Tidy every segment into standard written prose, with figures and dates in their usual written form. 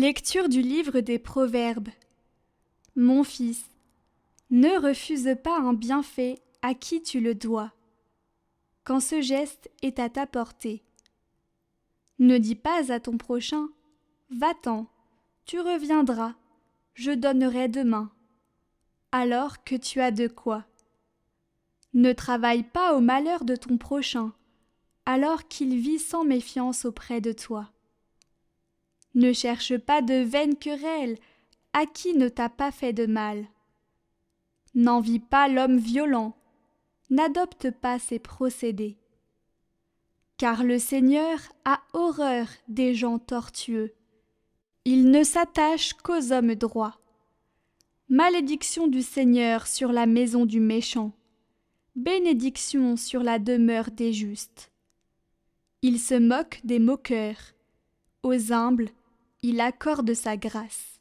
Lecture du livre des Proverbes. Mon fils, ne refuse pas un bienfait à qui tu le dois, quand ce geste est à ta portée. Ne dis pas à ton prochain « Va-t'en, tu reviendras, je donnerai demain », alors que tu as de quoi. Ne travaille pas au malheur de ton prochain, alors qu'il vit sans méfiance auprès de toi. Ne cherche pas de vaines querelles à qui ne t'a pas fait de mal. N'envie pas l'homme violent, n'adopte pas ses procédés. Car le Seigneur a horreur des gens tortueux. Il ne s'attache qu'aux hommes droits. Malédiction du Seigneur sur la maison du méchant, bénédiction sur la demeure des justes. Il se moque des moqueurs, aux humbles il accorde sa grâce.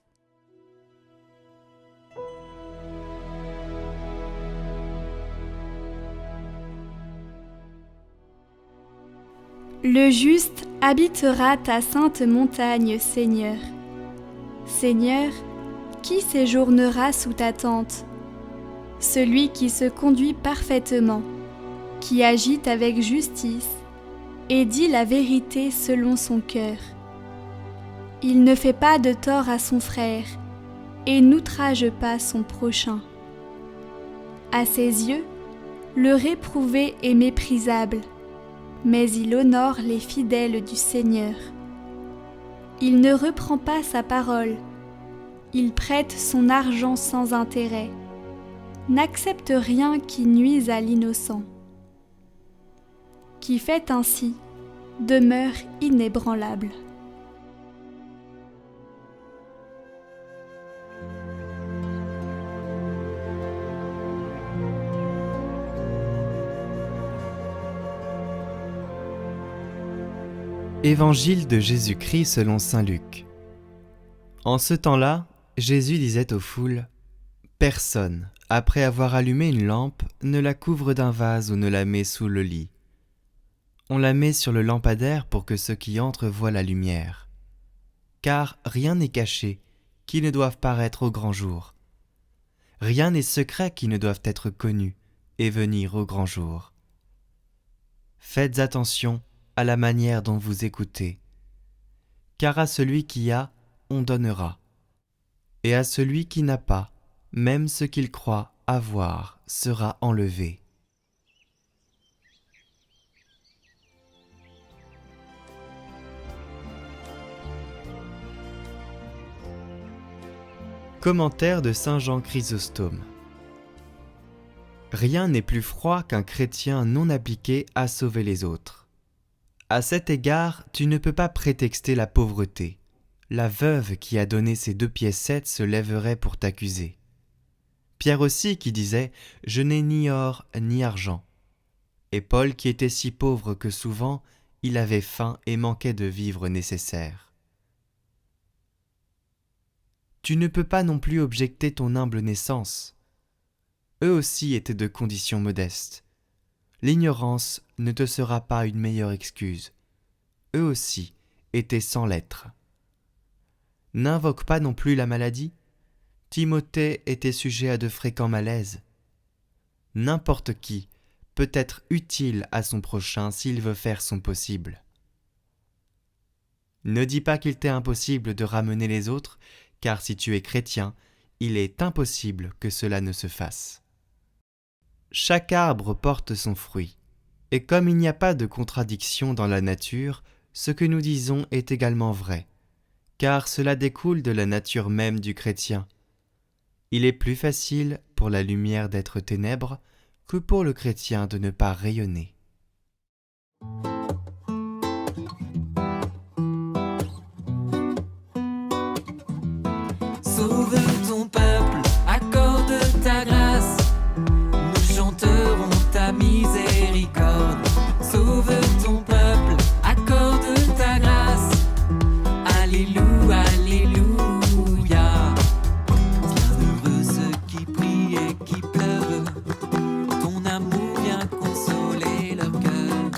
Le juste habitera ta sainte montagne, Seigneur. Seigneur, qui séjournera sous ta tente? Celui qui se conduit parfaitement, qui agit avec justice et dit la vérité selon son cœur. Il ne fait pas de tort à son frère et n'outrage pas son prochain. À ses yeux, le réprouvé est méprisable, mais il honore les fidèles du Seigneur. Il ne reprend pas sa parole, il prête son argent sans intérêt, n'accepte rien qui nuise à l'innocent. Qui fait ainsi demeure inébranlable. Évangile de Jésus-Christ selon saint Luc. En ce temps-là, Jésus disait aux foules : « Personne, après avoir allumé une lampe, ne la couvre d'un vase ou ne la met sous le lit. On la met sur le lampadaire pour que ceux qui entrent voient la lumière. Car rien n'est caché qui ne doive paraître au grand jour. Rien n'est secret qui ne doive être connu et venir au grand jour. Faites attention à la manière dont vous écoutez, car à celui qui a, on donnera, et à celui qui n'a pas, même ce qu'il croit avoir sera enlevé. » Commentaire de saint Jean Chrysostome. Rien n'est plus froid qu'un chrétien non appliqué à sauver les autres. À cet égard, tu ne peux pas prétexter la pauvreté. La veuve qui a donné ses 2 piécettes se lèverait pour t'accuser. Pierre aussi qui disait « Je n'ai ni or ni argent ». Et Paul qui était si pauvre que souvent, il avait faim et manquait de vivres nécessaires. Tu ne peux pas non plus objecter ton humble naissance. Eux aussi étaient de condition modeste. L'ignorance ne te sera pas une meilleure excuse. Eux aussi étaient sans lettres. N'invoque pas non plus la maladie. Timothée était sujet à de fréquents malaises. N'importe qui peut être utile à son prochain s'il veut faire son possible. Ne dis pas qu'il t'est impossible de ramener les autres, car si tu es chrétien, il est impossible que cela ne se fasse. Chaque arbre porte son fruit, et comme il n'y a pas de contradiction dans la nature, ce que nous disons est également vrai, car cela découle de la nature même du chrétien. Il est plus facile pour la lumière d'être ténèbres que pour le chrétien de ne pas rayonner. Sauve ton peuple, accorde ta grâce. Nous chanterons ta miséricorde. Sauve ton peuple, accorde ta grâce. Alléluia, alléluia. Bienheureux ceux qui prient et qui pleurent. Ton amour vient consoler leur cœur.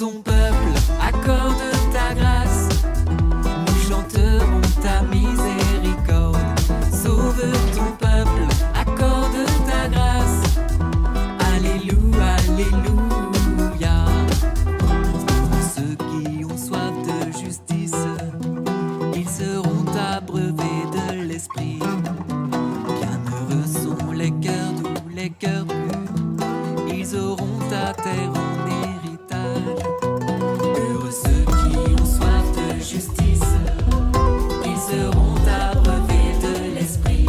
ton peuple, accorde ta grâce. Nous chanterons ta miséricorde. Sauve ton peuple, accorde ta grâce. Alléluia, alléluia. Pour ceux qui ont soif de justice, ils seront abreuvés de l'esprit. Bienheureux sont les cœurs doux, les cœurs purs, ils auront ta terre en héritage. Heureux ceux qui ont soif de justice, ils seront abreuvés de l'esprit.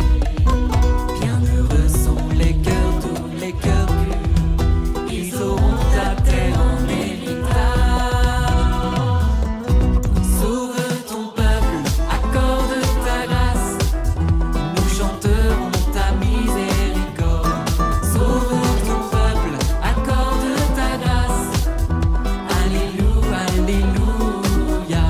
Bienheureux sont les cœurs doux, les cœurs purs, ils auront ta terre en héritage. Sauve ton peuple, accorde ta grâce. Nous chanterons ta miséricorde. Sauve ton peuple, accorde ta grâce. Alléluia, alléluia.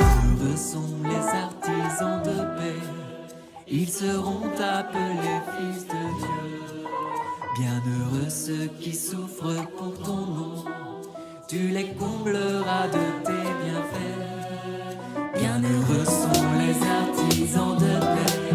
Heureux sont les artisans de paix, ils seront appelés fils de Dieu. Bienheureux ceux qui souffrent pour ton nom, tu les combleras de tes bienfaits. Bienheureux sont les artisans de paix,